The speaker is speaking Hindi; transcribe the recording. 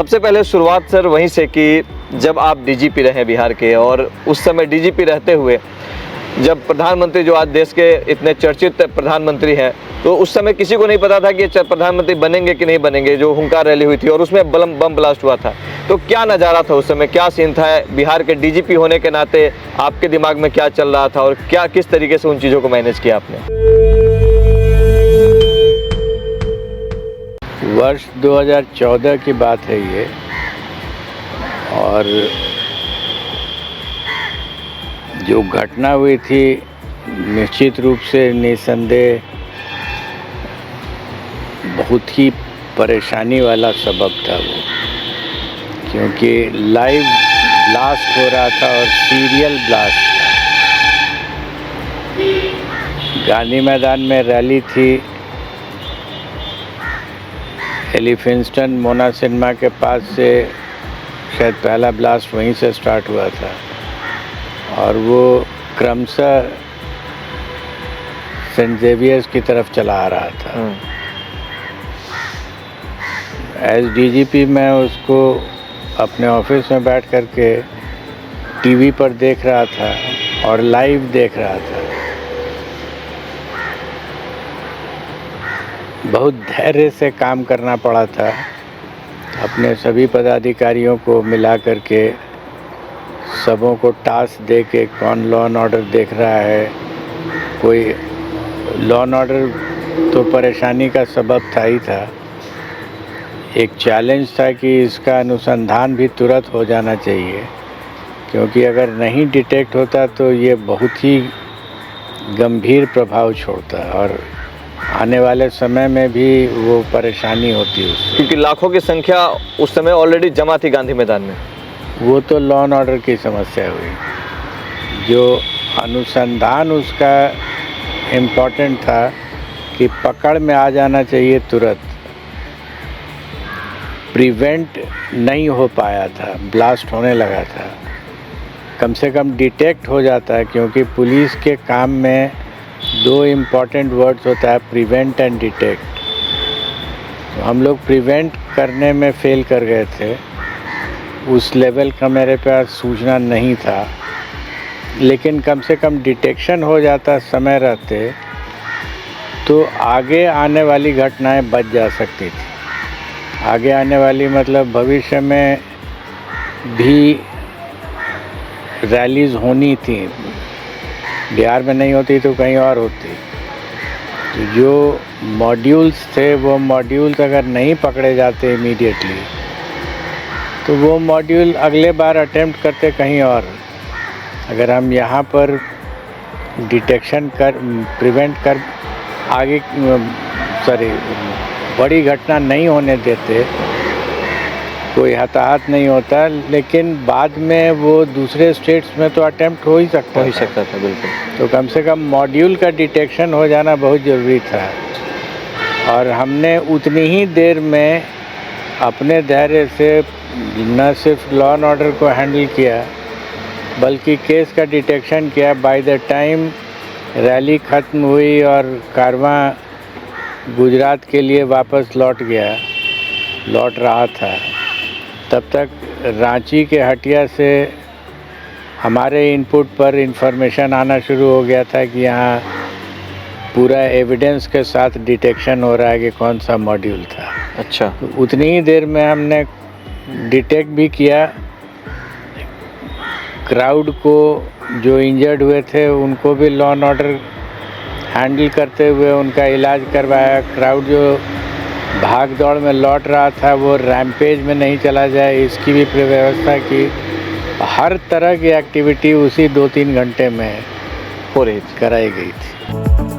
सबसे पहले शुरुआत सर वहीं से कि जब आप डीजीपी रहे बिहार के, और उस समय डीजीपी रहते हुए जब प्रधानमंत्री, जो आज देश के इतने चर्चित प्रधानमंत्री हैं, तो उस समय किसी को नहीं पता था कि ये प्रधानमंत्री बनेंगे कि नहीं बनेंगे, जो हुंकार रैली हुई थी और उसमें बम ब्लास्ट हुआ था। तो क्या नज़ारा था उस समय, क्या सीन था? बिहार के डीजीपी होने के नाते आपके दिमाग में क्या चल रहा था और क्या किस तरीके से उन चीज़ों को मैनेज किया आपने? वर्ष 2014 की बात है ये, और जो घटना हुई थी निश्चित रूप से निसंदेह बहुत ही परेशानी वाला सबक था वो, क्योंकि लाइव ब्लास्ट हो रहा था और सीरियल ब्लास्ट था। गांधी मैदान में रैली थी, एलिफिंस्टन मोना सिनेमा के पास से शायद पहला ब्लास्ट वहीं से स्टार्ट हुआ था, और वो क्रमशः सेंट जेवियर्स की तरफ चला आ रहा था। एज डीजीपी मैं उसको अपने ऑफिस में बैठ कर के टीवी पर देख रहा था और लाइव देख रहा था। बहुत धैर्य से काम करना पड़ा था, अपने सभी पदाधिकारियों को मिला करके सबों को टास्क दे के, कौन लॉ एंड ऑर्डर देख रहा है, कोई लॉ एंड ऑर्डर तो परेशानी का सबब था ही था, एक चैलेंज था कि इसका अनुसंधान भी तुरंत हो जाना चाहिए, क्योंकि अगर नहीं डिटेक्ट होता तो ये बहुत ही गंभीर प्रभाव छोड़ता और आने वाले समय में भी वो परेशानी होती है उससे। क्योंकि लाखों की संख्या उस समय ऑलरेडी जमा थी गांधी मैदान में। वो तो लॉ एंड ऑर्डर की समस्या हुई, जो अनुसंधान उसका इम्पोर्टेंट था कि पकड़ में आ जाना चाहिए तुरंत। प्रिवेंट नहीं हो पाया था, ब्लास्ट होने लगा था। कम से कम डिटेक्ट हो जाता है, क्योंकि पुलिस के काम में दो इम्पॉर्टेंट वर्ड्स होता है, प्रिवेंट एंड डिटेक्ट। तो हम लोग प्रिवेंट करने में फेल कर गए थे, उस लेवल का मेरे पास सूचना नहीं था, लेकिन कम से कम डिटेक्शन हो जाता समय रहते तो आगे आने वाली घटनाएं बच जा सकती थी। आगे आने वाली मतलब भविष्य में भी रैलीज होनी थी, बिहार में नहीं होती तो कहीं और होती। तो जो मॉड्यूल्स थे वो मॉड्यूल्स अगर नहीं पकड़े जाते इमीडिएटली तो वो मॉड्यूल अगले बार अटेम्प्ट करते कहीं और। अगर हम यहाँ पर डिटेक्शन कर, प्रिवेंट कर, आगे बड़ी घटना नहीं होने देते, कोई हताहत नहीं होता, लेकिन बाद में वो दूसरे स्टेट्स में तो अटेम्प्ट हो ही सकता था। बिल्कुल। तो कम से कम मॉड्यूल का डिटेक्शन हो जाना बहुत ज़रूरी था, और हमने उतनी ही देर में अपने धैर्य से न सिर्फ लॉ एंड ऑर्डर को हैंडल किया बल्कि केस का डिटेक्शन किया। बाय द टाइम रैली ख़त्म हुई और कारवां गुजरात के लिए वापस लौट रहा था, तब तक रांची के हटिया से हमारे इनपुट पर इंफॉर्मेशन आना शुरू हो गया था कि यहाँ पूरा एविडेंस के साथ डिटेक्शन हो रहा है कि कौन सा मॉड्यूल था। अच्छा। तो उतनी ही देर में हमने डिटेक्ट भी किया। क्राउड को जो इंजर्ड हुए थे उनको भी लॉ एंड ऑर्डर हैंडल करते हुए उनका इलाज करवाया। क्राउड जो भाग दौड़ में लौट रहा था वो रैम्पेज में नहीं चला जाए, इसकी भी व्यवस्था की। हर तरह की एक्टिविटी उसी 2-3 घंटे में कराई गई थी।